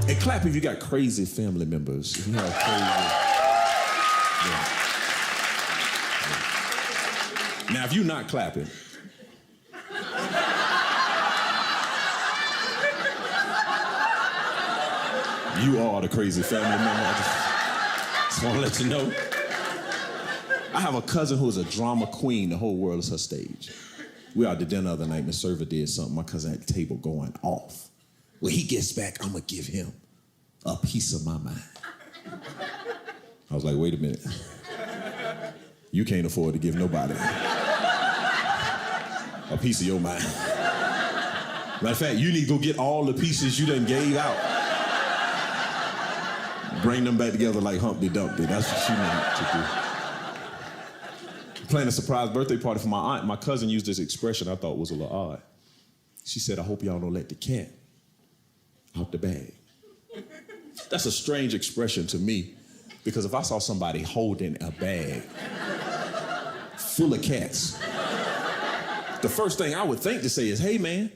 And clap if you got crazy family members. If you have crazy. Yeah. Now, if you're not clapping, you are the crazy family member. I just want to let you know. I have a cousin who's a drama queen. The whole world is her stage. We were out to dinner the other night. Miss Server did something. My cousin at the table going off. When he gets back, I'm going to give him a piece of my mind. I was like, wait a minute. You can't afford to give nobody a piece of your mind. Matter of fact, you need to go get all the pieces you done gave out. Bring them back together like Humpty Dumpty. That's what you need to do. Planning a surprise birthday party for my aunt. My cousin used this expression I thought was a little odd. She said, I hope y'all don't let the cat out the bag. That's a strange expression to me, because if I saw somebody holding a bag full of cats, the first thing I would think to say is, hey man,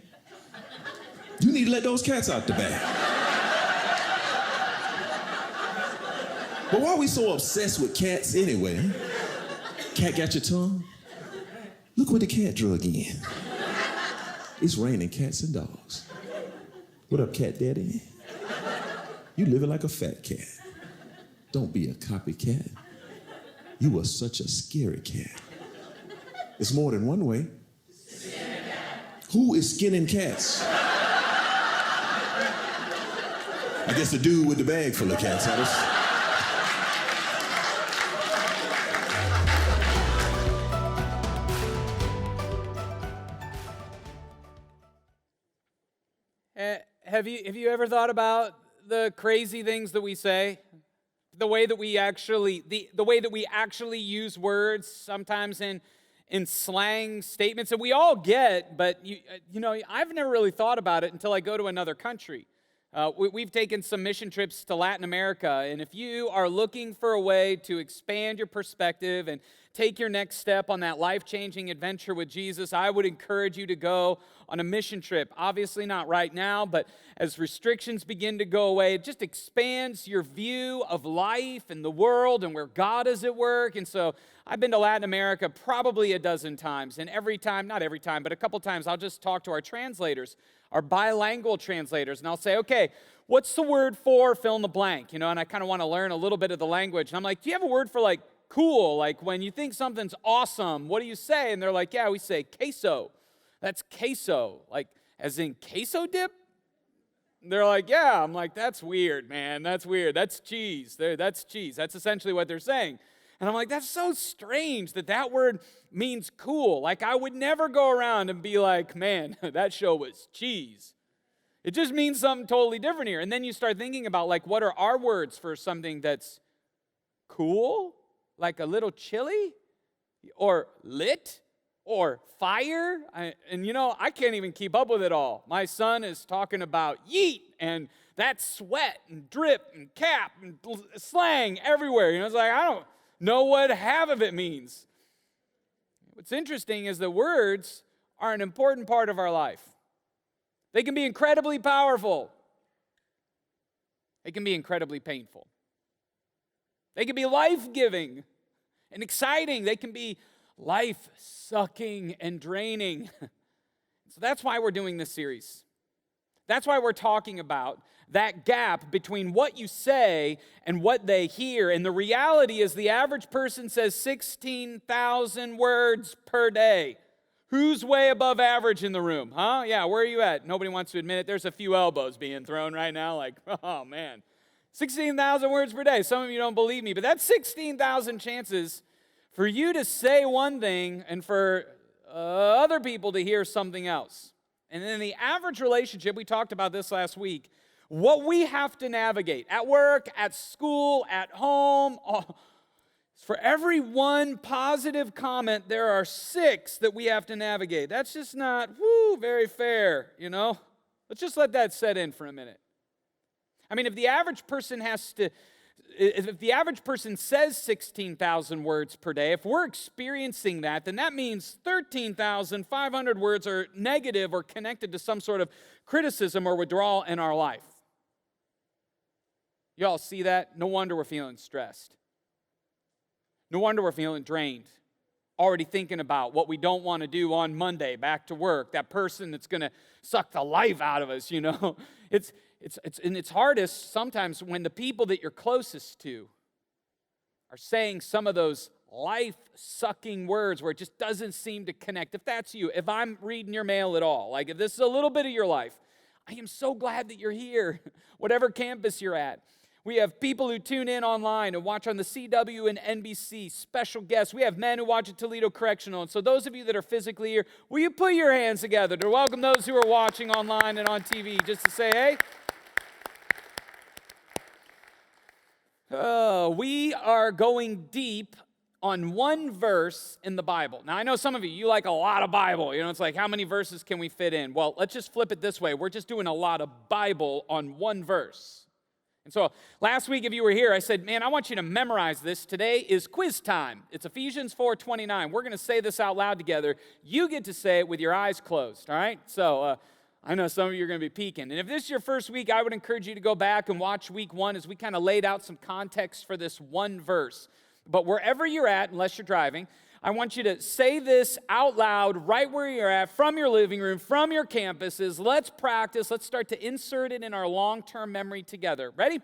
you need to let those cats out the bag. But why are we so obsessed with cats anyway? Cat got your tongue? Look what the cat drug in. It's raining cats and dogs. What up, cat daddy? You living like a fat cat. Don't be a copycat. You are such a scary cat. It's more than one way. Who is skinning cats? I guess the dude with the bag full of cats. Have you ever thought about the crazy things that we say? The way that we actually use words, sometimes in slang statements that we all get, but I've never really thought about it until I go to another country. We've taken some mission trips to Latin America, and if you are looking for a way to expand your perspective and take your next step on that life-changing adventure with Jesus, I would encourage you to go on a mission trip. Obviously not right now, but as restrictions begin to go away, it just expands your view of life and the world and where God is at work. And so I've been to Latin America probably a dozen times, and every time, not every time, but a couple times, I'll just talk to our translators, our bilingual translators, and I'll say, okay, what's the word for fill in the blank? And I kind of want to learn a little bit of the language. And I'm like, do you have a word for like cool? Like when you think something's awesome, what do you say? And they're like, yeah, we say queso. That's queso, like as in queso dip? They're like, yeah. I'm like, that's weird, man. That's weird. That's cheese. That's cheese. That's essentially what they're saying. And I'm like, that's so strange that word means cool. Like I would never go around and be like, man, that show was cheese. It just means something totally different here. And then you start thinking about like, what are our words for something that's cool? Like a little chili? Or lit? Or fire? I can't even keep up with it all. My son is talking about yeet, and that's sweat, and drip, and cap, and slang everywhere. It's like, I don't know what half of it means. What's interesting is that words are an important part of our life. They can be incredibly powerful. They can be incredibly painful. They can be life-giving and exciting. They can be life-sucking and draining. So that's why we're doing this series. That's why we're talking about that gap between what you say and what they hear. And the reality is the average person says 16,000 words per day. Who's way above average in the room? Huh? Yeah, where are you at? Nobody wants to admit it. There's a few elbows being thrown right now like, oh man. 16,000 words per day. Some of you don't believe me, but that's 16,000 chances for you to say one thing and for other people to hear something else. And in the average relationship, we talked about this last week, what we have to navigate at work, at school, at home, for every one positive comment, there are 6 that we have to navigate. That's just not, very fair, Let's just let that set in for a minute. I mean, if the average person says 16,000 words per day, if we're experiencing that, then that means 13,500 words are negative or connected to some sort of criticism or withdrawal in our life. Y'all see that? No wonder we're feeling stressed. No wonder we're feeling drained. Already thinking about what we don't want to do on Monday, back to work. That person that's going to suck the life out of us, you know. It's hardest sometimes when the people that you're closest to are saying some of those life-sucking words where it just doesn't seem to connect. If that's you, if I'm reading your mail at all, like if this is a little bit of your life, I am so glad that you're here, whatever campus you're at. We have people who tune in online and watch on the CW and NBC, special guests. We have men who watch at Toledo Correctional. And so those of you that are physically here, will you put your hands together to welcome those who are watching online and on TV, just to say, hey. We are going deep on one verse in the Bible. Now, I know some of you like a lot of Bible. You know, it's like, how many verses can we fit in? Well, let's just flip it this way. We're just doing a lot of Bible on one verse. And so last week, if you were here, I said, man, I want you to memorize this. Today is quiz time. It's Ephesians 4:29. We're going to say this out loud together. You get to say it with your eyes closed, all right? So I know some of you are going to be peeking. And if this is your first week, I would encourage you to go back and watch week 1 as we kind of laid out some context for this one verse. But wherever you're at, unless you're driving, I want you to say this out loud right where you're at, from your living room, from your campuses. Let's practice. Let's start to insert it in our long-term memory together. Ready?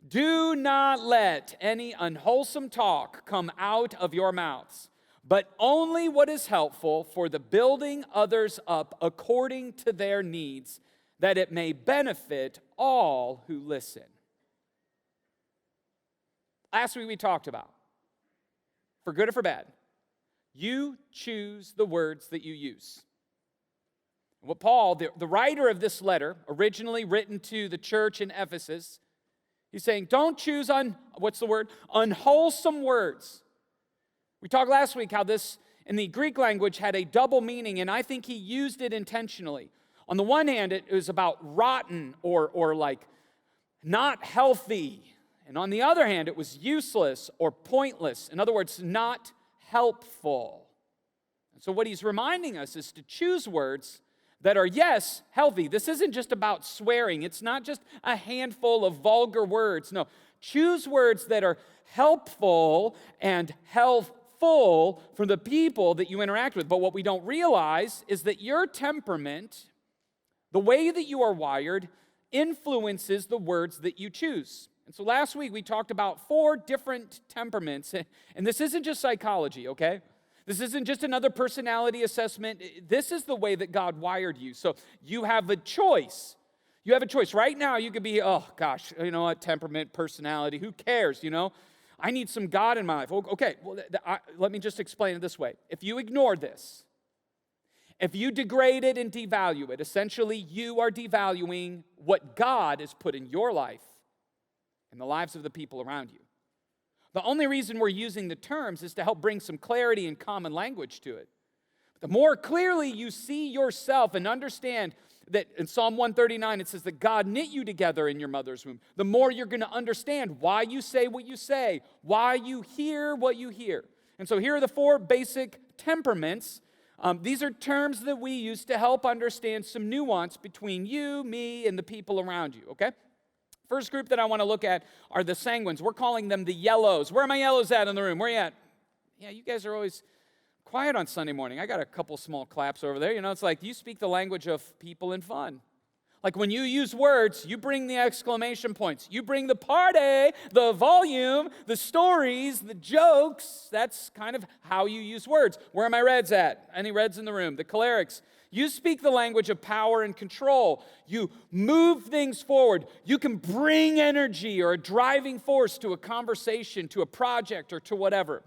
Do not let any unwholesome talk come out of your mouths, but only what is helpful for the building others up according to their needs, that it may benefit all who listen. Last week we talked about, for good or for bad, you choose the words that you use. What Paul, the writer of this letter, originally written to the church in Ephesus, he's saying, don't choose unwholesome words. We talked last week how this, in the Greek language, had a double meaning, and I think he used it intentionally. On the one hand, it was about rotten or like not healthy. And on the other hand, it was useless or pointless. In other words, not helpful. And so what he's reminding us is to choose words that are, yes, healthy. This isn't just about swearing. It's not just a handful of vulgar words. No, choose words that are helpful and healthful for the people that you interact with. But what we don't realize is that your temperament, the way that you are wired, influences the words that you choose. And so last week we talked about 4 different temperaments. And this isn't just psychology, okay? This isn't just another personality assessment. This is the way that God wired you. So you have a choice. You have a choice. Right now you could be, oh gosh, you know what, temperament, personality, who cares, you know? I need some God in my life. Okay, well, let me just explain it this way. If you ignore this, if you degrade it and devalue it, essentially you are devaluing what God has put in your life and the lives of the people around you. The only reason we're using the terms is to help bring some clarity and common language to it. The more clearly you see yourself and understand that in Psalm 139, it says that God knit you together in your mother's womb, the more you're going to understand why you say what you say, why you hear what you hear. And so here are the 4 basic temperaments. These are terms that we use to help understand some nuance between you, me, and the people around you, okay? First group that I want to look at are the sanguines. We're calling them the yellows. Where are my yellows at in the room? Where are you at? Yeah, you guys are always quiet on Sunday morning. I got a couple small claps over there. You know, it's like you speak the language of people and fun. Like when you use words, you bring the exclamation points. You bring the party, the volume, the stories, the jokes. That's kind of how you use words. Where are my reds at? Any reds in the room? The cholerics. You speak the language of power and control. You move things forward. You can bring energy or a driving force to a conversation, to a project, or to whatever.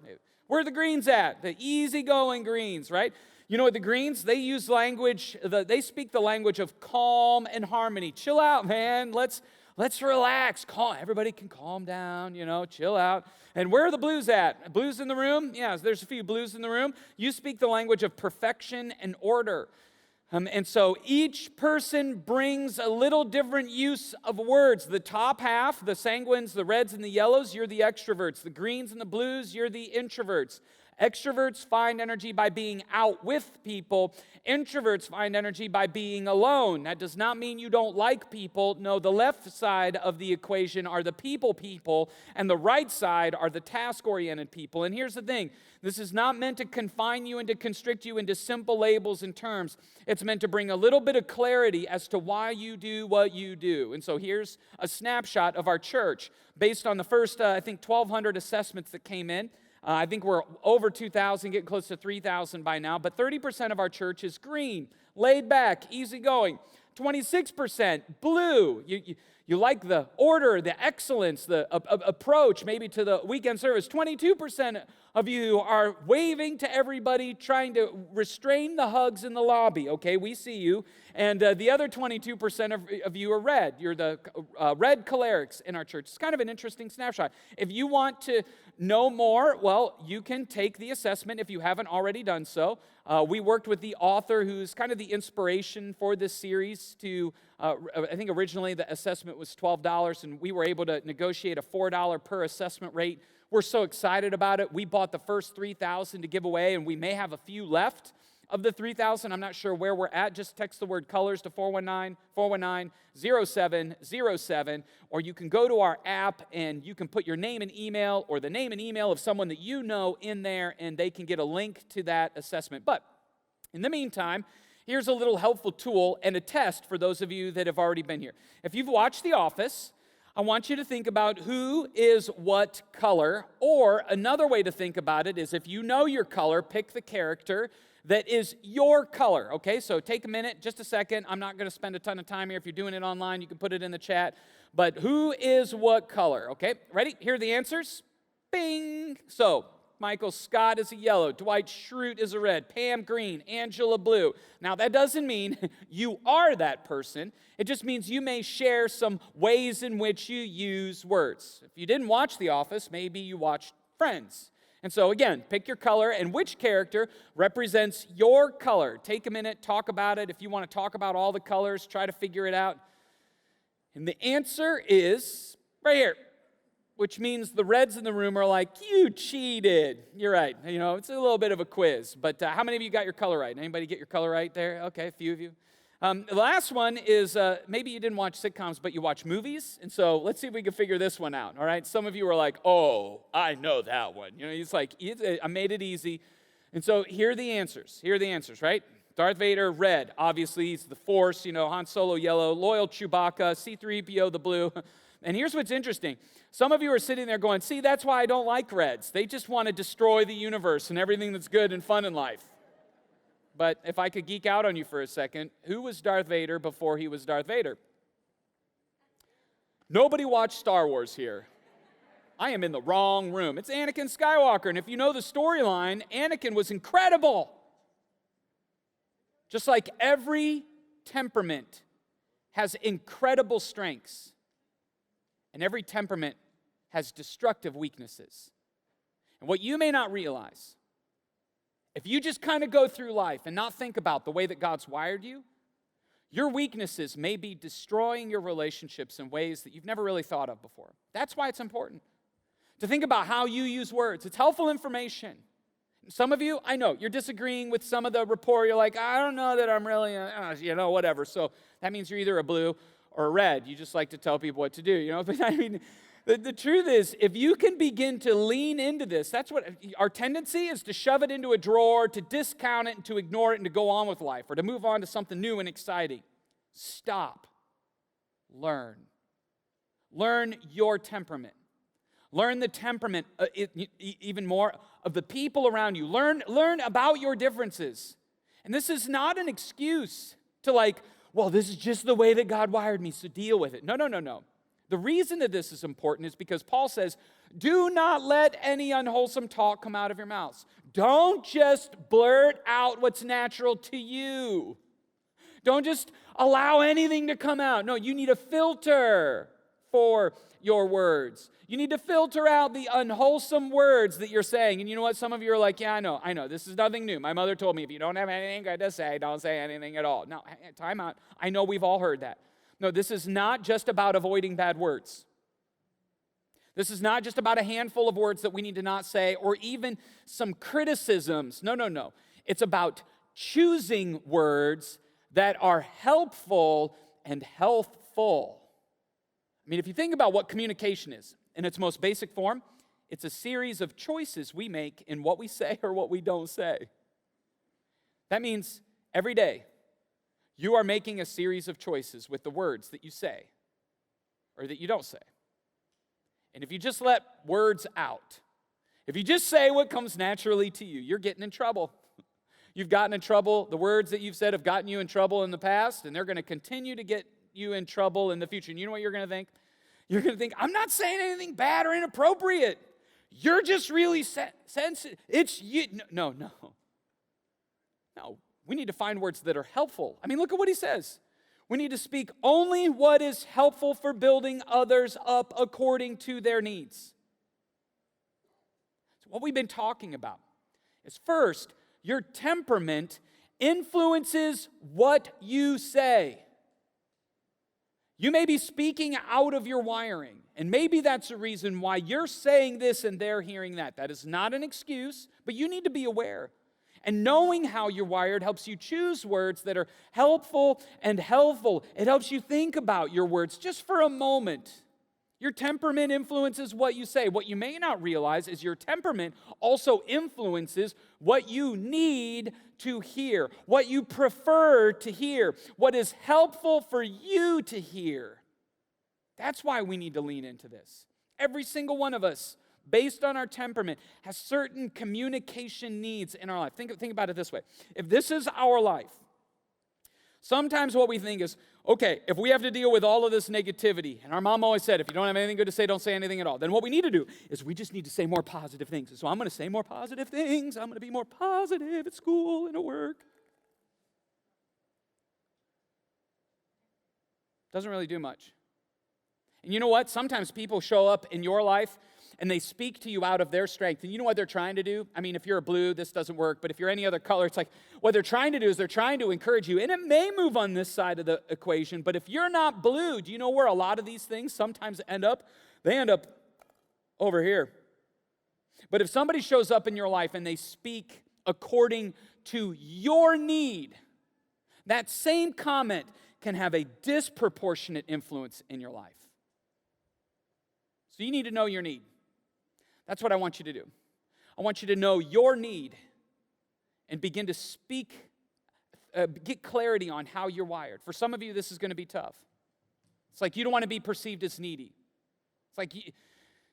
Where are the greens at? The easygoing greens, right? You know what the greens, they use language, they speak the language of calm and harmony. Chill out, man. Let's relax. Calm. Everybody can calm down, you know, chill out. And where are the blues at? Blues in the room? Yeah, there's a few blues in the room. You speak the language of perfection and order. And so each person brings a little different use of words. The top half, the sanguines, the reds and the yellows, you're the extroverts. The greens and the blues, you're the introverts. Extroverts find energy by being out with people. Introverts find energy by being alone. That does not mean you don't like people. No, the left side of the equation are the people, and the right side are the task-oriented people. And here's the thing. This is not meant to confine you and to constrict you into simple labels and terms. It's meant to bring a little bit of clarity as to why you do what you do. And so here's a snapshot of our church based on the first, 1,200 assessments that came in. I think we're over 2,000, getting close to 3,000 by now. But 30% of our church is green, laid back, easygoing. 26% blue. You like the order, the excellence, the approach maybe to the weekend service. 22% of you are waving to everybody, trying to restrain the hugs in the lobby. Okay, we see you. And the other 22% of you are red. You're the red cholerics in our church. It's kind of an interesting snapshot. If you want to know more, well, you can take the assessment if you haven't already done so. We worked with the author who's kind of the inspiration for this series to, I think originally the assessment was $12, and we were able to negotiate a $4 per assessment rate. We're so excited about it. We bought the first 3,000 to give away, and we may have a few left of the 3,000. I'm not sure where we're at. Just text the word colors to 419-419-0707, or you can go to our app and you can put your name and email or the name and email of someone that you know in there, and they can get a link to that assessment. But in the meantime, here's a little helpful tool and a test for those of you that have already been here. If you've watched The Office, I want you to think about who is what color, or another way to think about it is if you know your color, pick the character that is your color, okay? So take a minute, just a second. I'm not going to spend a ton of time here. If you're doing it online, you can put it in the chat. But who is what color, okay? Ready? Here are the answers. Bing! So, Michael Scott is a yellow. Dwight Schrute is a red. Pam green. Angela blue. Now, that doesn't mean you are that person. It just means you may share some ways in which you use words. If you didn't watch The Office, maybe you watched Friends. And so, again, pick your color and which character represents your color. Take a minute, talk about it. If you want to talk about all the colors, try to figure it out. And the answer is right here, which means the reds in the room are like, you cheated. You're right. You know, it's a little bit of a quiz. But how many of you got your color right? Anybody get your color right there? Okay, a few of you. The last one is maybe you didn't watch sitcoms, but you watch movies. And so let's see if we can figure this one out, all right? Some of you are like, oh, I know that one. You know, it's like, I made it easy. And so here are the answers. Here are the answers, right? Darth Vader, red. Obviously, he's the Force. You know, Han Solo, yellow. Loyal Chewbacca. C-3PO, the blue. And here's what's interesting. Some of you are sitting there going, see, that's why I don't like reds. They just want to destroy the universe and everything that's good and fun in life. But if I could geek out on you for a second, who was Darth Vader before he was Darth Vader? Nobody watched Star Wars here. I am in the wrong room. It's Anakin Skywalker. And if you know the storyline, Anakin was incredible. Just like every temperament has incredible strengths, and every temperament has destructive weaknesses. And what you may not realize, if you just kind of go through life and not think about the way that God's wired you, your weaknesses may be destroying your relationships in ways that you've never really thought of before. That's why it's important to think about how you use words. It's helpful information. Some of you, I know, you're disagreeing with some of the rapport. You're like, I don't know that I'm really, whatever. So that means you're either a blue or a red. You just like to tell people what to do, you know? But I mean, the truth is, if you can begin to lean into this, that's what our tendency is, to shove it into a drawer, to discount it, and to ignore it, and to go on with life, or to move on to something new and exciting. Stop. Learn. Learn your temperament. Learn the temperament, even more, of the people around you. Learn about your differences. And this is not an excuse to like, well, this is just the way that God wired me, so deal with it. No. The reason that this is important is because Paul says, do not let any unwholesome talk come out of your mouths. Don't just blurt out what's natural to you. Don't just allow anything to come out. No, you need a filter for your words. You need to filter out the unwholesome words that you're saying. And you know what? Some of you are like, yeah, I know. This is nothing new. My mother told me, if you don't have anything good to say, don't say anything at all. Now, time out. I know we've all heard that. No, this is not just about avoiding bad words. This is not just about a handful of words that we need to not say or even some criticisms. No, no, no. It's about choosing words that are helpful and healthful. I mean, if you think about what communication is in its most basic form, it's a series of choices we make in what we say or what we don't say. That means every day you are making a series of choices with the words that you say or that you don't say. And if you just let words out, if you just say what comes naturally to you, you're getting in trouble. You've gotten in trouble. The words that you've said have gotten you in trouble in the past, and they're going to continue to get you in trouble in the future. And you know what you're going to think? You're going to think, I'm not saying anything bad or inappropriate. You're just really sensitive. It's you. No. No, we need to find words that are helpful. I mean, look at what he says. We need to speak only what is helpful for building others up according to their needs. So what we've been talking about is first, your temperament influences what you say. You may be speaking out of your wiring, and maybe that's the reason why you're saying this and they're hearing that. That is not an excuse, but you need to be aware. And knowing how you're wired helps you choose words that are helpful and helpful. It helps you think about your words just for a moment. Your temperament influences what you say. What you may not realize is your temperament also influences what you need to hear, what you prefer to hear, what is helpful for you to hear. That's why we need to lean into this. Every single one of us, based on our temperament, has certain communication needs in our life. Think about it this way. If this is our life, sometimes what we think is, okay, if we have to deal with all of this negativity, and our mom always said, if you don't have anything good to say, don't say anything at all, then what we need to do is we just need to say more positive things. And so I'm going to say more positive things. I'm going to be more positive at school and at work. Doesn't really do much. And you know what? Sometimes people show up in your life and they speak to you out of their strength. And you know what they're trying to do? I mean, if you're a blue, this doesn't work. But if you're any other color, it's like what they're trying to do is they're trying to encourage you. And it may move on this side of the equation. But if you're not blue, do you know where a lot of these things sometimes end up? They end up over here. But if somebody shows up in your life and they speak according to your need, that same comment can have a disproportionate influence in your life. So you need to know your need. That's what I want you to do. I want you to know your need and begin to speak, get clarity on how you're wired. For some of you, this is going to be tough. It's like you don't want to be perceived as needy. It's like,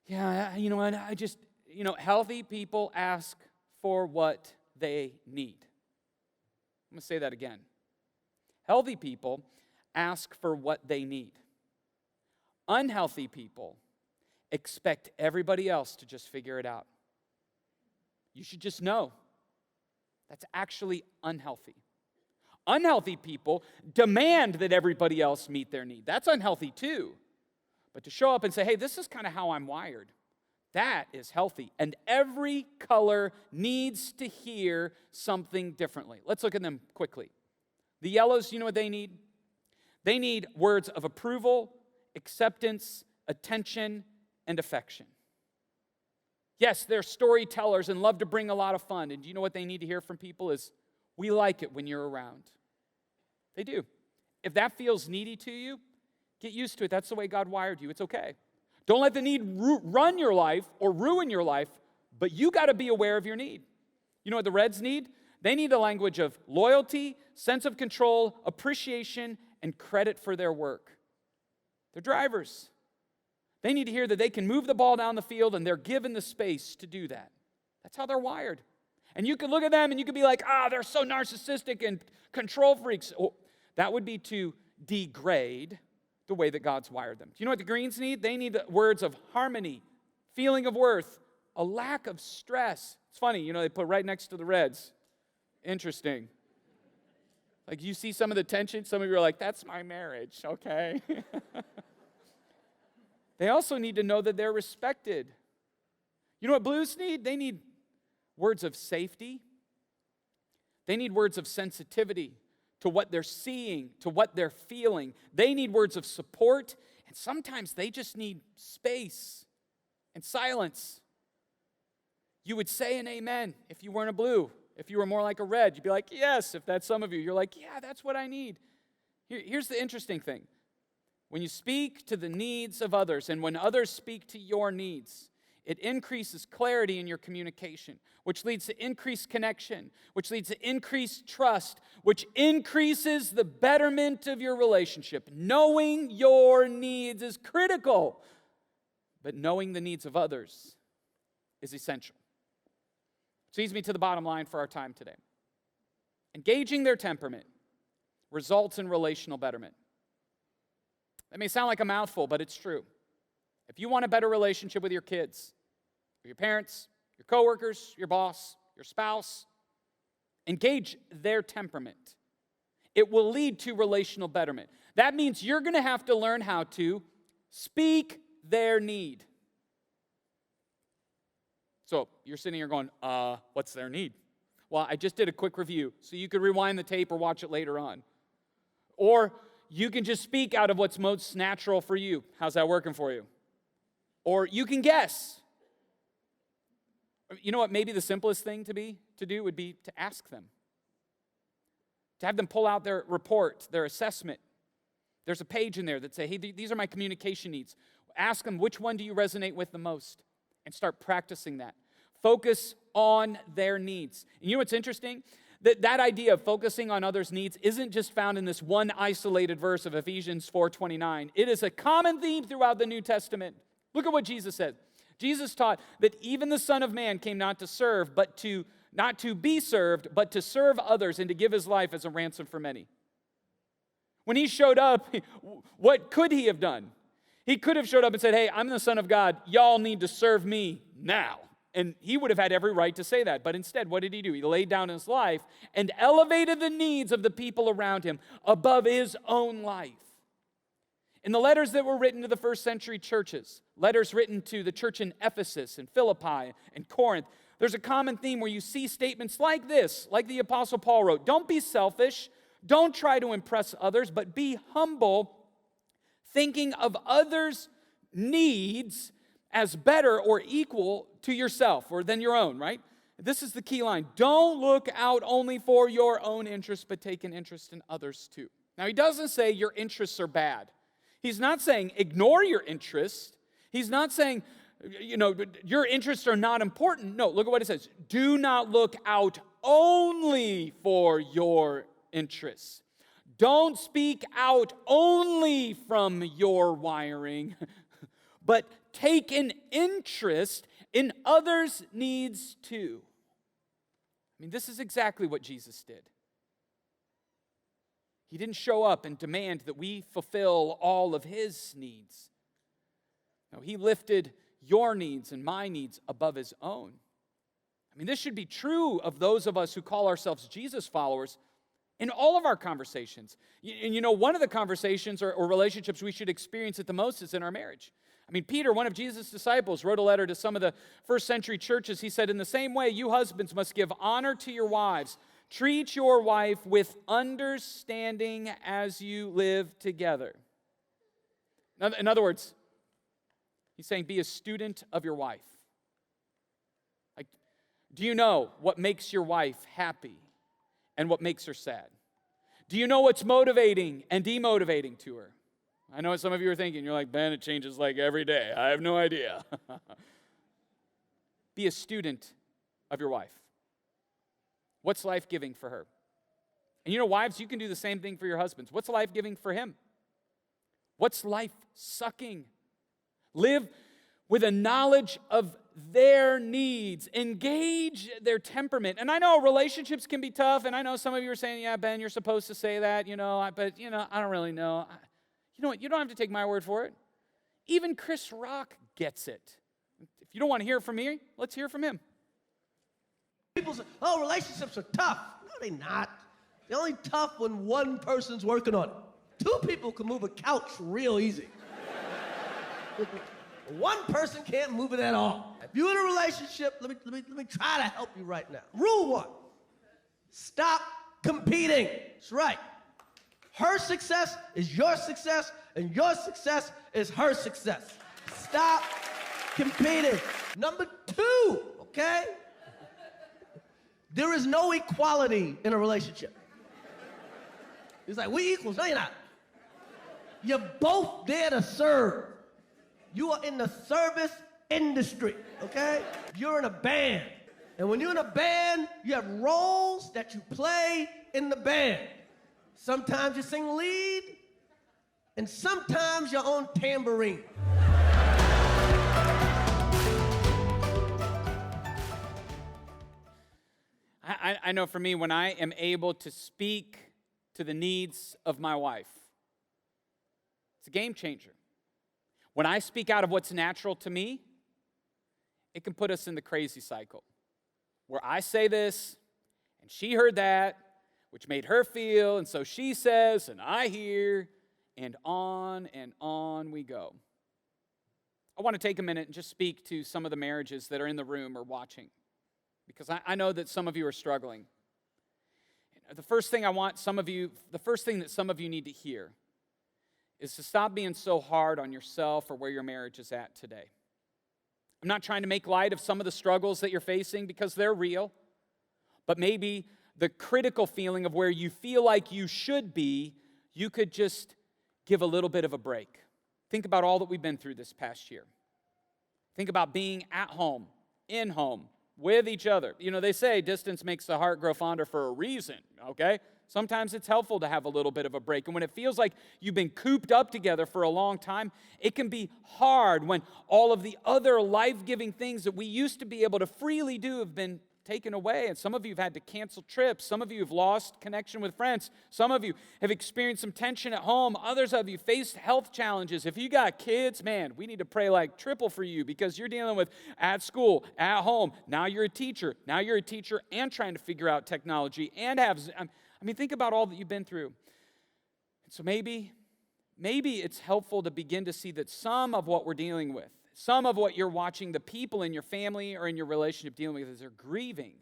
yeah, you know what, healthy people ask for what they need. I'm going to say that again. Healthy people ask for what they need. Unhealthy people expect everybody else to just figure it out. You should just know that's actually unhealthy. Unhealthy people demand that everybody else meet their need. That's unhealthy too. But to show up and say, hey, this is kind of how I'm wired, that is healthy. And every color needs to hear something differently. Let's look at them quickly. The yellows, you know what they need? They need words of approval, acceptance, attention, and affection. Yes, they're storytellers and love to bring a lot of fun. And do you know what they need to hear from people is, we like it when you're around. They do. If that feels needy to you, get used to it. That's the way God wired you. It's okay. Don't let the need run your life or ruin your life, but you got to be aware of your need. You know what the Reds need? They need a language of loyalty, sense of control, appreciation, and credit for their work. They're drivers. They need to hear that they can move the ball down the field and they're given the space to do that. That's how they're wired. And you can look at them and you can be like, they're so narcissistic and control freaks. Oh, that would be to degrade the way that God's wired them. Do you know what the greens need? They need words of harmony, feeling of worth, a lack of stress. It's funny, they put right next to the reds. Interesting. Like you see some of the tension, some of you are like, that's my marriage, okay? They also need to know that they're respected. You know what blues need? They need words of safety. They need words of sensitivity to what they're seeing, to what they're feeling. They need words of support, and sometimes they just need space. and silence. You would say an amen if you weren't a blue. If you were more like a red, you'd be like, yes. If that's some of you, you're like, yeah, that's what I need. Here's the interesting thing. When you speak to the needs of others and when others speak to your needs, it increases clarity in your communication, which leads to increased connection, which leads to increased trust, which increases the betterment of your relationship. Knowing your needs is critical, but knowing the needs of others is essential. Which leads me to the bottom line for our time today. Engaging their temperament results in relational betterment. That may sound like a mouthful, but it's true. If you want a better relationship with your kids, your parents, your coworkers, your boss, your spouse, engage their temperament. It will lead to relational betterment. That means you're going to have to learn how to speak their need. So you're sitting here going, what's their need? Well, I just did a quick review, so you could rewind the tape or watch it later on. Or you can just speak out of what's most natural for you. How's that working for you? Or you can guess. You know what maybe the simplest thing to do would be to ask them. To have them pull out their report, their assessment. There's a page in there that say, hey, these are my communication needs. Ask them, which one do you resonate with the most? And start practicing that. Focus on their needs. And you know what's interesting? That idea of focusing on others' needs isn't just found in this one isolated verse of Ephesians 4:29. It is a common theme throughout the New Testament. Look at what Jesus said. Jesus taught that even the Son of Man came not to serve, not to be served, but to serve others and to give his life as a ransom for many. When he showed up, what could he have done? He could have showed up and said, hey, I'm the Son of God. Y'all need to serve me now. And he would have had every right to say that. But instead, what did he do? He laid down his life and elevated the needs of the people around him above his own life. In the letters that were written to the first century churches, letters written to the church in Ephesus and Philippi and Corinth, there's a common theme where you see statements like this, like the Apostle Paul wrote, don't be selfish, don't try to impress others, but be humble, thinking of others' needs as better or equal to yourself or than your own, right? This is the key line. Don't look out only for your own interests, but take an interest in others too. Now, he doesn't say your interests are bad. He's not saying ignore your interests. He's not saying, your interests are not important. No, look at what it says. Do not look out only for your interests. Don't speak out only from your wiring, but take an interest in others' needs too. I mean, this is exactly what Jesus did. He didn't show up and demand that we fulfill all of his needs. No, he lifted your needs and my needs above his own. I mean, this should be true of those of us who call ourselves Jesus followers in all of our conversations. And one of the conversations or relationships we should experience it the most is in our marriage. I mean, Peter, one of Jesus' disciples, wrote a letter to some of the first century churches. He said, in the same way, you husbands must give honor to your wives. Treat your wife with understanding as you live together. In other words, he's saying be a student of your wife. Like, do you know what makes your wife happy and what makes her sad? Do you know what's motivating and demotivating to her? I know what some of you are thinking. You're like, Ben, it changes like every day. I have no idea. Be a student of your wife. What's life-giving for her? And wives, you can do the same thing for your husbands. What's life-giving for him? What's life-sucking? Live with a knowledge of their needs. Engage their temperament. And I know relationships can be tough, and I know some of you are saying, yeah, Ben, you're supposed to say that, but I don't really know. You know what? You don't have to take my word for it. Even Chris Rock gets it. If you don't want to hear it from me, let's hear it from him. People say, oh, relationships are tough. No, they're not. They're only tough when one person's working on it. Two people can move a couch real easy. One person can't move it at all. If you're in a relationship, let me try to help you right now. Rule 1, stop competing. That's right. Her success is your success, and your success is her success. Stop competing. Number two, okay? There is no equality in a relationship. It's like, we equals. No, you're not. You're both there to serve. You are in the service industry, okay? You're in a band. And when you're in a band, you have roles that you play in the band. Sometimes you sing lead, and sometimes you're on tambourine. I know for me, when I am able to speak to the needs of my wife, it's a game changer. When I speak out of what's natural to me, it can put us in the crazy cycle where I say this and she heard that, which made her feel, and so she says and I hear, and on we go. I want to take a minute and just speak to some of the marriages that are in the room or watching, because I know that some of you are struggling. The first thing that some of you need to hear is to stop being so hard on yourself or where your marriage is at today. I'm not trying to make light of some of the struggles that you're facing because they're real, but maybe the critical feeling of where you feel like you should be, you could just give a little bit of a break. Think about all that we've been through this past year. Think about being at home, in home, with each other. You know, they say distance makes the heart grow fonder for a reason, okay? Sometimes it's helpful to have a little bit of a break. And when it feels like you've been cooped up together for a long time, it can be hard when all of the other life-giving things that we used to be able to freely do have been taken away. And some of you have had to cancel trips. Some of you have lost connection with friends. Some of you have experienced some tension at home. Others of you faced health challenges. If you got kids, man, we need to pray like triple for you, because you're dealing with at school, at home. Now you're a teacher. Now you're a teacher and trying to figure out technology and think about all that you've been through. And so maybe it's helpful to begin to see that some of what we're dealing with, some of what you're watching the people in your family or in your relationship dealing with, is they're grieving.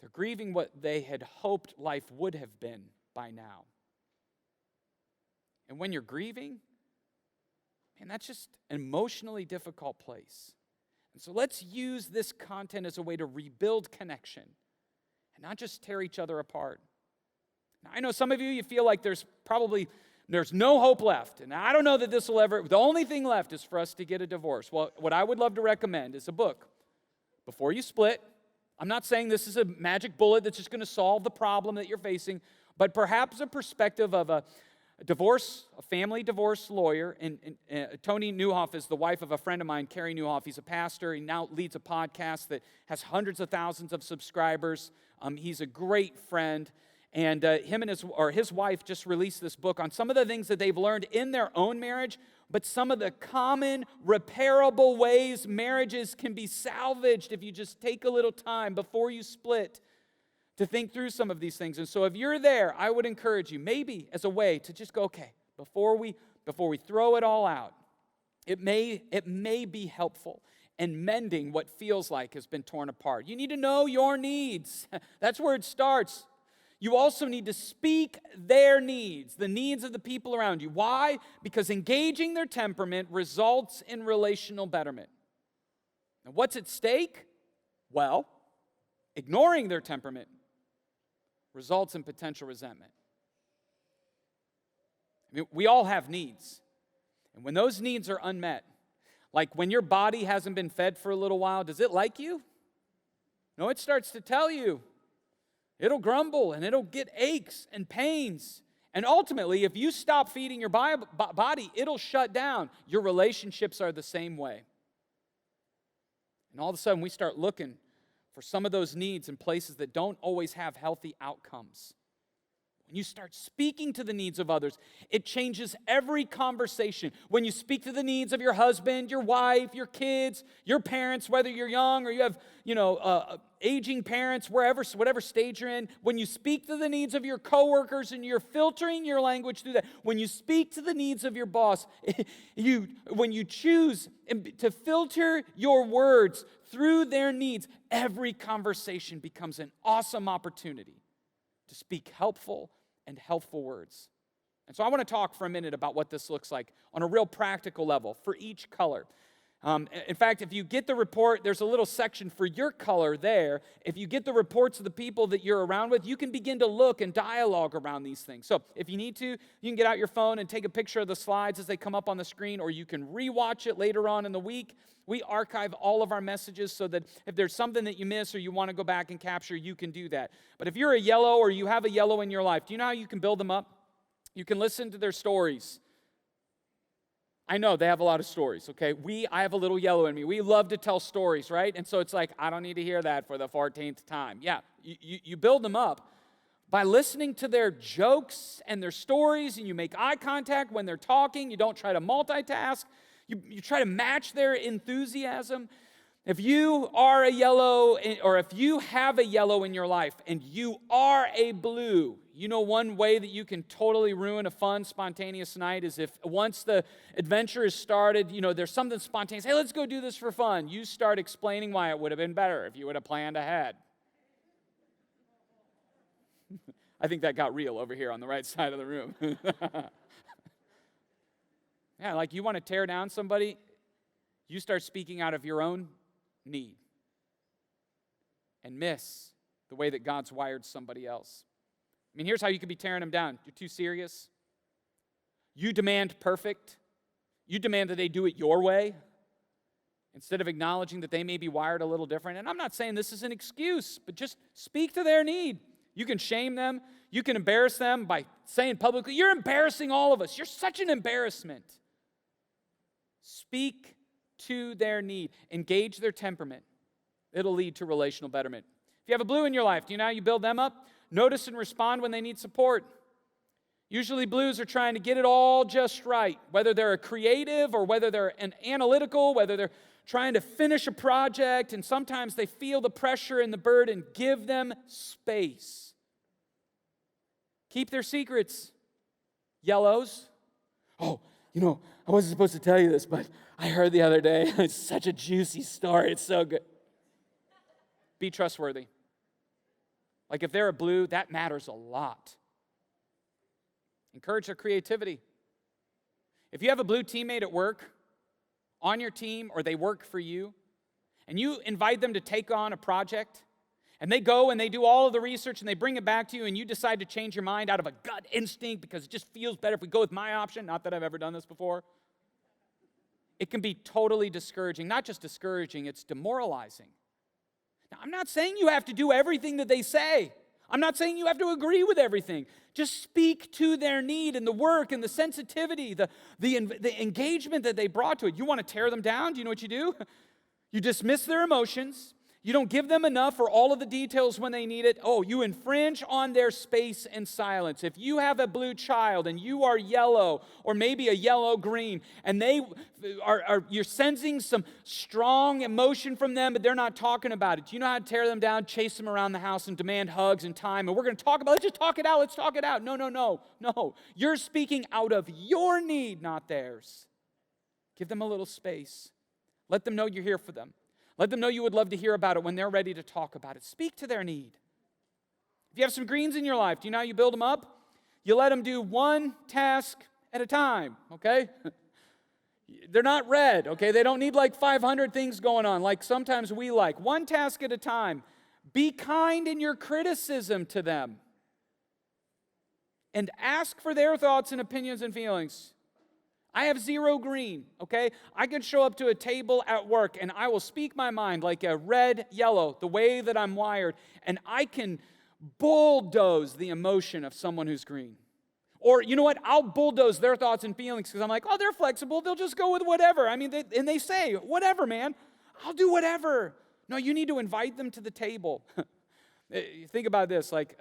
They're grieving what they had hoped life would have been by now. And when you're grieving, man, that's just an emotionally difficult place. And so let's use this content as a way to rebuild connection and not just tear each other apart. Now, I know some of you feel like there's no hope left. And I don't know that this will ever, the only thing left is for us to get a divorce. Well, what I would love to recommend is a book. Before you split, I'm not saying this is a magic bullet that's just going to solve the problem that you're facing, but perhaps a perspective of a family divorce lawyer. And Tony Newhoff is the wife of a friend of mine, Carrie Newhoff. He's a pastor. He now leads a podcast that has hundreds of thousands of subscribers. He's a great friend. And him and his wife just released this book on some of the things that they've learned in their own marriage, but some of the common repairable ways marriages can be salvaged if you just take a little time before you split to think through some of these things. And so if you're there, I would encourage you, maybe as a way to just go, okay, before we throw it all out, it may be helpful in mending what feels like has been torn apart. You need to know your needs. That's where it starts. You also need to speak their needs, the needs of the people around you. Why? Because engaging their temperament results in relational betterment. Now, what's at stake? Well, ignoring their temperament results in potential resentment. I mean, we all have needs. And when those needs are unmet, like when your body hasn't been fed for a little while, does it like you? No, it starts to tell you. It'll grumble and it'll get aches and pains. And ultimately, if you stop feeding your body, it'll shut down. Your relationships are the same way. And all of a sudden, we start looking for some of those needs in places that don't always have healthy outcomes. When you start speaking to the needs of others, it changes every conversation. When you speak to the needs of your husband, your wife, your kids, your parents, whether you're young or you have, aging parents, whatever stage you're in, when you speak to the needs of your coworkers and you're filtering your language through that, when you speak to the needs of your boss, when you choose to filter your words through their needs, every conversation becomes an awesome opportunity to speak helpful and healthful words. And so I want to talk for a minute about what this looks like on a real practical level for each color. In fact, if you get the report, there's a little section for your color there. If you get the reports of the people that you're around with, you can begin to look and dialogue around these things. So if you need to, you can get out your phone and take a picture of the slides as they come up on the screen, or you can rewatch it later on in the week. We archive all of our messages so that if there's something that you miss or you want to go back and capture, you can do that. But if you're a yellow or you have a yellow in your life, do you know how you can build them up? You can listen to their stories. I know they have a lot of stories, okay? I have a little yellow in me. We love to tell stories, right? And so it's like, I don't need to hear that for the 14th time. Yeah, you build them up by listening to their jokes and their stories, and you make eye contact when they're talking. You don't try to multitask. You try to match their enthusiasm. If you are a yellow, or if you have a yellow in your life and you are a blue, you know one way that you can totally ruin a fun, spontaneous night is if once the adventure is started, there's something spontaneous. Hey, let's go do this for fun. You start explaining why it would have been better if you would have planned ahead. I think that got real over here on the right side of the room. Yeah, like you want to tear down somebody, you start speaking out of your own need and miss the way that God's wired somebody else. I mean, here's how you could be tearing them down. You're too serious. You demand perfect. You demand that they do it your way instead of acknowledging that they may be wired a little different. And I'm not saying this is an excuse, but just speak to their need. You can shame them. You can embarrass them by saying publicly, you're embarrassing all of us. You're such an embarrassment. Speak to their need. Engage their temperament. It'll lead to relational betterment. If you have a blue in your life, do you know how you build them up? Notice and respond when they need support. Usually blues are trying to get it all just right, whether they're a creative or whether they're an analytical, whether they're trying to finish a project, and sometimes they feel the pressure and the burden. Give them space. Keep their secrets. Yellows. Oh, I wasn't supposed to tell you this, but I heard the other day. It's such a juicy story. It's so good. Be trustworthy. Like if they're a blue, that matters a lot. Encourage their creativity. If you have a blue teammate at work, on your team, or they work for you, and you invite them to take on a project, and they go and they do all of the research and they bring it back to you, and you decide to change your mind out of a gut instinct because it just feels better if we go with my option, not that I've ever done this before, it can be totally discouraging. Not just discouraging, it's demoralizing. Now, I'm not saying you have to do everything that they say. I'm not saying you have to agree with everything. Just speak to their need and the work and the sensitivity, the engagement that they brought to it. You want to tear them down? Do you know what you do? You dismiss their emotions. You don't give them enough or all of the details when they need it. Oh, you infringe on their space and silence. If you have a blue child and you are yellow or maybe a yellow-green and you're sensing some strong emotion from them, but they're not talking about it. Do you know how to tear them down, chase them around the house and demand hugs and time? And we're going to talk about it. Let's just talk it out. Let's talk it out. No. You're speaking out of your need, not theirs. Give them a little space. Let them know you're here for them. Let them know you would love to hear about it when they're ready to talk about it. Speak to their need. If you have some greens in your life, do you know how you build them up? You let them do one task at a time, okay? They're not red, okay? They don't need like 500 things going on like sometimes we like. One task at a time. Be kind in your criticism to them. And ask for their thoughts and opinions and feelings. I have 0 green, okay? I can show up to a table at work and I will speak my mind like a red, yellow, the way that I'm wired, and I can bulldoze the emotion of someone who's green. Or, you know what? I'll bulldoze their thoughts and feelings because I'm like, oh, they're flexible. They'll just go with whatever. I mean, they say, whatever, man. I'll do whatever. No, you need to invite them to the table. Think about this, like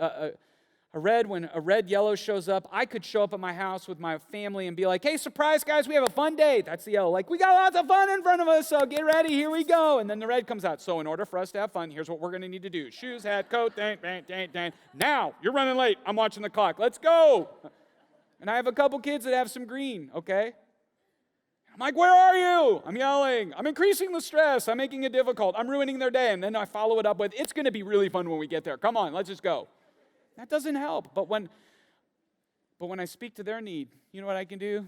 when a red yellow shows up, I could show up at my house with my family and be like, hey, surprise, guys, we have a fun day. That's the yellow. Like, we got lots of fun in front of us, so get ready, here we go. And then the red comes out. So in order for us to have fun, here's what we're going to need to do. Shoes, hat, coat, dang. Now, you're running late. I'm watching the clock. Let's go. And I have a couple kids that have some green, okay? I'm like, where are you? I'm yelling. I'm increasing the stress. I'm making it difficult. I'm ruining their day. And then I follow it up with, it's going to be really fun when we get there. Come on, let's just go. That doesn't help. But when But when I speak to their need, you know what I can do?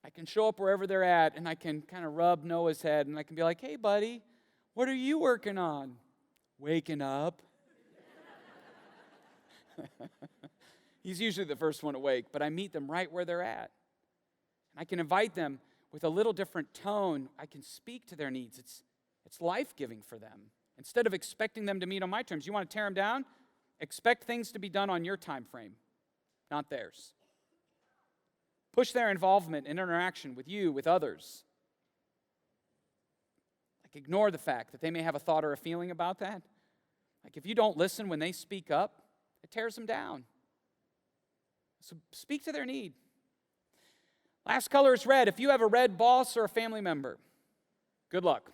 I can show up wherever they're at, and I can kind of rub Noah's head, and I can be like, hey, buddy, what are you working on? Waking up. He's usually the first one awake, but I meet them right where they're at. And I can invite them with a little different tone. I can speak to their needs. It's life-giving for them. Instead of expecting them to meet on my terms, you want to tear them down? Expect things to be done on your time frame, not theirs. Push their involvement and interaction with you, with others. Like, ignore the fact that they may have a thought or a feeling about that. Like, if you don't listen when they speak up, it tears them down. So speak to their need. Last color is red. If you have a red boss or a family member, good luck.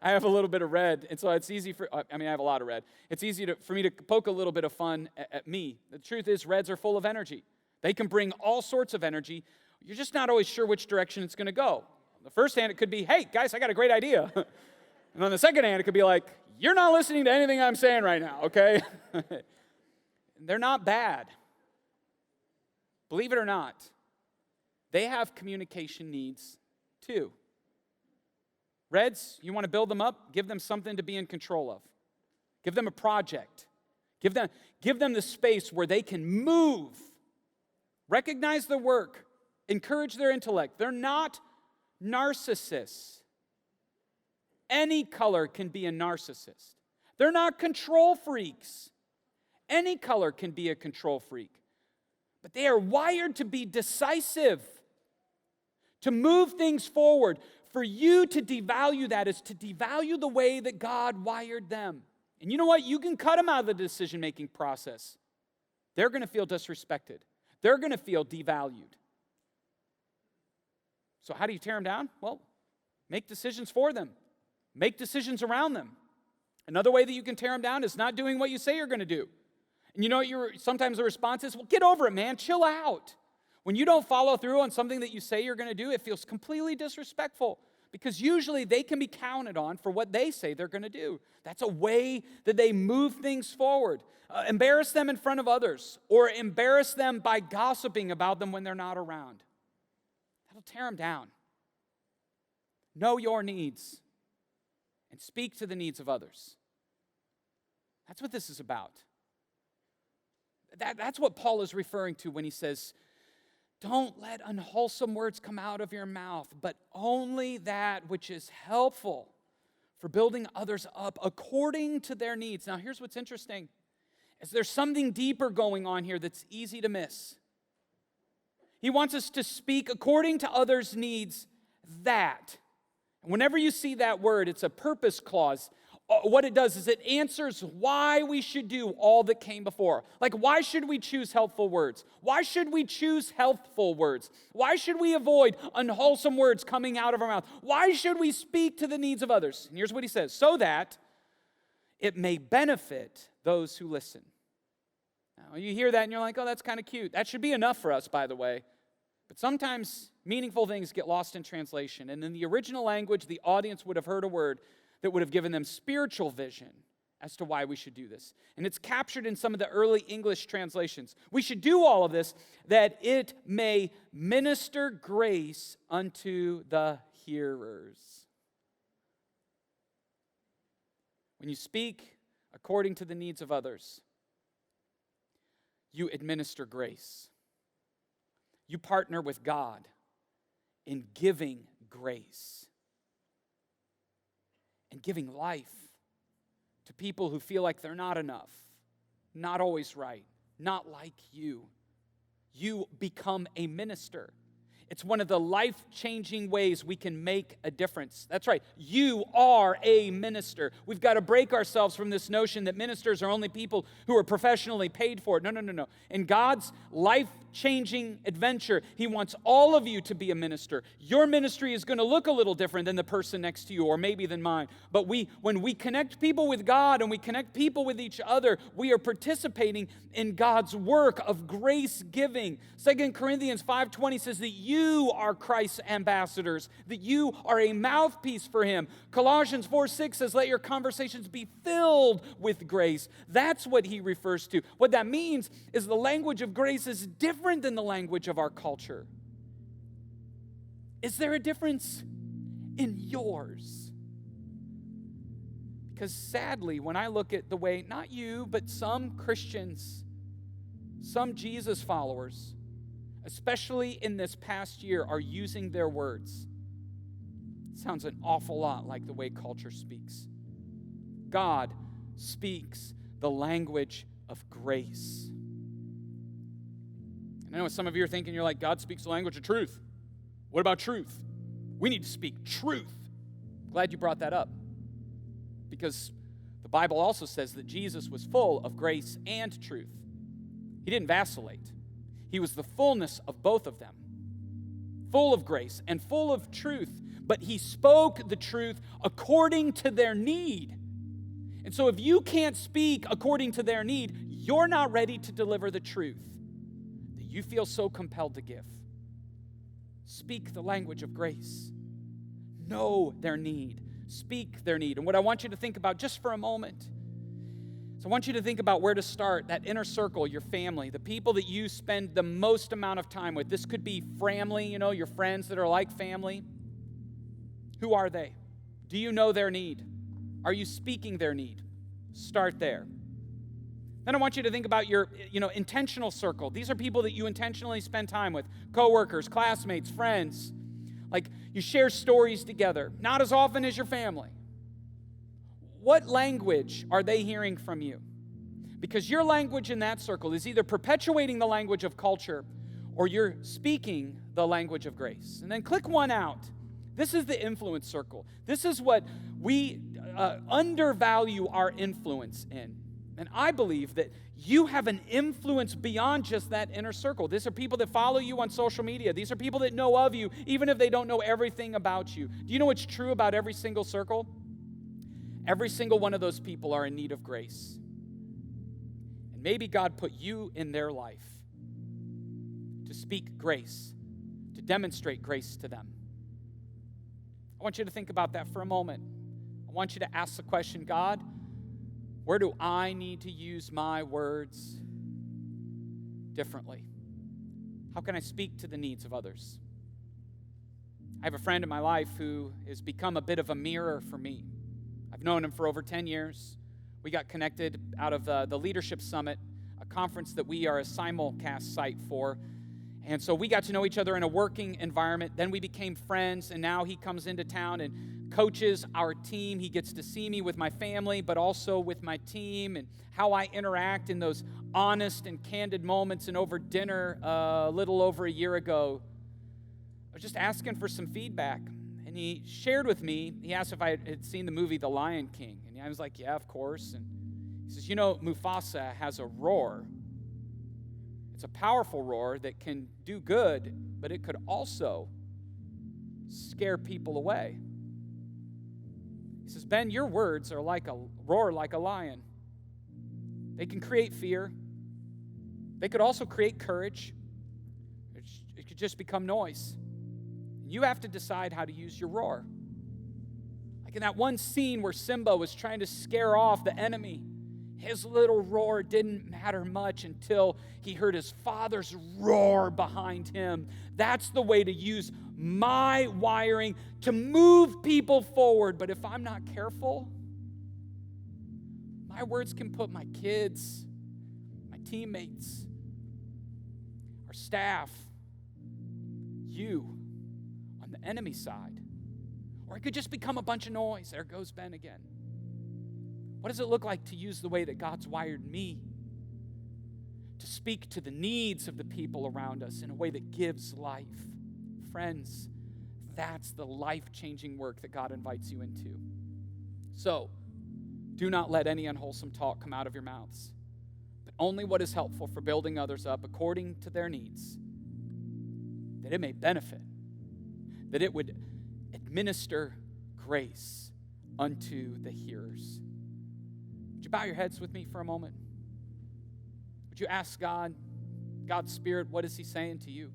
I have a little bit of red, and so it's easy I have a lot of red. It's easy for me to poke a little bit of fun at me. The truth is, reds are full of energy. They can bring all sorts of energy. You're just not always sure which direction it's going to go. On the first hand, it could be, hey, guys, I got a great idea. And on the second hand, it could be like, you're not listening to anything I'm saying right now, okay? They're not bad. Believe it or not, they have communication needs too. Reds, you want to build them up? Give them something to be in control of. Give them a project. Give them the space where they can move. Recognize their work. Encourage their intellect. They're not narcissists. Any color can be a narcissist. They're not control freaks. Any color can be a control freak. But they are wired to be decisive, to move things forward. For you to devalue that is to devalue the way that God wired them. And you know what? You can cut them out of the decision-making process. They're going to feel disrespected. They're going to feel devalued. So how do you tear them down? Well, make decisions for them. Make decisions around them. Another way that you can tear them down is not doing what you say you're going to do. And you know what sometimes the response is, well, get over it, man. Chill out. When you don't follow through on something that you say you're going to do, it feels completely disrespectful because usually they can be counted on for what they say they're going to do. That's a way that they move things forward. Embarrass them in front of others or embarrass them by gossiping about them when they're not around. That'll tear them down. Know your needs and speak to the needs of others. That's what this is about. That's what Paul is referring to when he says, don't let unwholesome words come out of your mouth, but only that which is helpful for building others up according to their needs. Now, here's what's interesting. Is there's something deeper going on here that's easy to miss. He wants us to speak according to others' needs that. And whenever you see that word, it's a purpose clause. What it does is it answers why we should do all that came before. Like, why should we choose helpful words? Why should we choose healthful words? Why should we avoid unwholesome words coming out of our mouth? Why should we speak to the needs of others? And here's what he says, so that it may benefit those who listen. Now, you hear that and you're like, oh, that's kind of cute. That should be enough for us, by the way. But sometimes meaningful things get lost in translation. And in the original language, the audience would have heard a word that would have given them spiritual vision as to why we should do this. And it's captured in some of the early English translations. We should do all of this that it may minister grace unto the hearers. When you speak according to the needs of others, you administer grace. You partner with God in giving grace and giving life to people who feel like they're not enough, not always right, not like you. You become a minister. It's one of the life-changing ways we can make a difference. That's right. You are a minister. We've got to break ourselves from this notion that ministers are only people who are professionally paid for it. No. In God's life life-changing adventure. He wants all of you to be a minister. Your ministry is going to look a little different than the person next to you, or maybe than mine. But when we connect people with God and we connect people with each other, we are participating in God's work of grace giving. 2 Corinthians 5:20 says that you are Christ's ambassadors, that you are a mouthpiece for Him. Colossians 4:6 says, let your conversations be filled with grace. That's what he refers to. What that means is the language of grace is different than the language of our culture. Is there a difference in yours? Because sadly, when I look at the way, not you, but some Christians, some Jesus followers, especially in this past year, are using their words, it sounds an awful lot like the way culture speaks. God speaks the language of grace. And I know some of you are thinking, you're like, God speaks the language of truth. What about truth? We need to speak truth. Glad you brought that up. Because the Bible also says that Jesus was full of grace and truth. He didn't vacillate. He was the fullness of both of them. Full of grace and full of truth. But he spoke the truth according to their need. And so if you can't speak according to their need, you're not ready to deliver the truth that you feel so compelled to give. Speak the language of grace. Know their need. Speak their need. And what I want you to think about just for a moment is I want you to think about where to start, that inner circle, your family, the people that you spend the most amount of time with. This could be family, your friends that are like family. Who are they? Do you know their need? Are you speaking their need? Start there. Then I want you to think about your, intentional circle. These are people that you intentionally spend time with. Coworkers, classmates, friends. Like you share stories together, not as often as your family. What language are they hearing from you? Because your language in that circle is either perpetuating the language of culture or you're speaking the language of grace. And then click one out. This is the influence circle. This is what we undervalue our influence in. And I believe that you have an influence beyond just that inner circle. These are people that follow you on social media. These are people that know of you, even if they don't know everything about you. Do you know what's true about every single circle? Every single one of those people are in need of grace. And maybe God put you in their life to speak grace, to demonstrate grace to them. I want you to think about that for a moment. I want you to ask the question, God, where do I need to use my words differently? How can I speak to the needs of others? I have a friend in my life who has become a bit of a mirror for me. I've known him for over 10 years. We got connected out of the Leadership Summit, a conference that we are a simulcast site for. And so we got to know each other in a working environment. Then we became friends, and now he comes into town and coaches our team. He gets to see me with my family, but also with my team and how I interact in those honest and candid moments. And over dinner a little over a year ago, I was just asking for some feedback. And he shared with me, he asked if I had seen the movie The Lion King. And I was like, yeah, of course. And he says, Mufasa has a roar. It's a powerful roar that can do good, but it could also scare people away. He says, Ben, your words are like a roar like a lion. They can create fear. They could also create courage. It could just become noise. And you have to decide how to use your roar. Like in that one scene where Simba was trying to scare off the enemy, his little roar didn't matter much until he heard his father's roar behind him. That's the way to use my wiring to move people forward. But if I'm not careful, my words can put my kids, my teammates, our staff, you on the enemy side. Or it could just become a bunch of noise. There goes Ben again. What does it look like to use the way that God's wired me to speak to the needs of the people around us in a way that gives life? Friends, that's the life-changing work that God invites you into. So, do not let any unwholesome talk come out of your mouths, but only what is helpful for building others up according to their needs, that it may benefit, that it would administer grace unto the hearers. Would you bow your heads with me for a moment? Would you ask God, God's Spirit, what is He saying to you?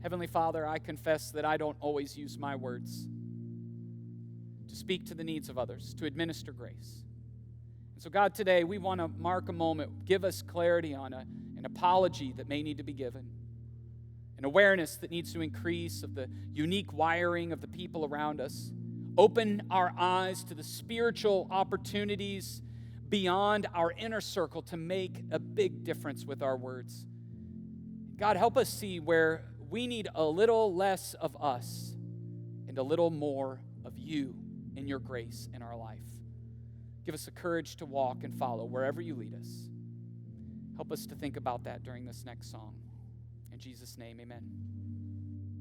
Heavenly Father, I confess that I don't always use my words to speak to the needs of others, to administer grace. And so, God, today we want to mark a moment, give us clarity on an apology that may need to be given, an awareness that needs to increase of the unique wiring of the people around us. Open our eyes to the spiritual opportunities beyond our inner circle to make a big difference with our words. God, help us see where we need a little less of us and a little more of you and your grace in our life. Give us the courage to walk and follow wherever you lead us. Help us to think about that during this next song. In Jesus' name, amen.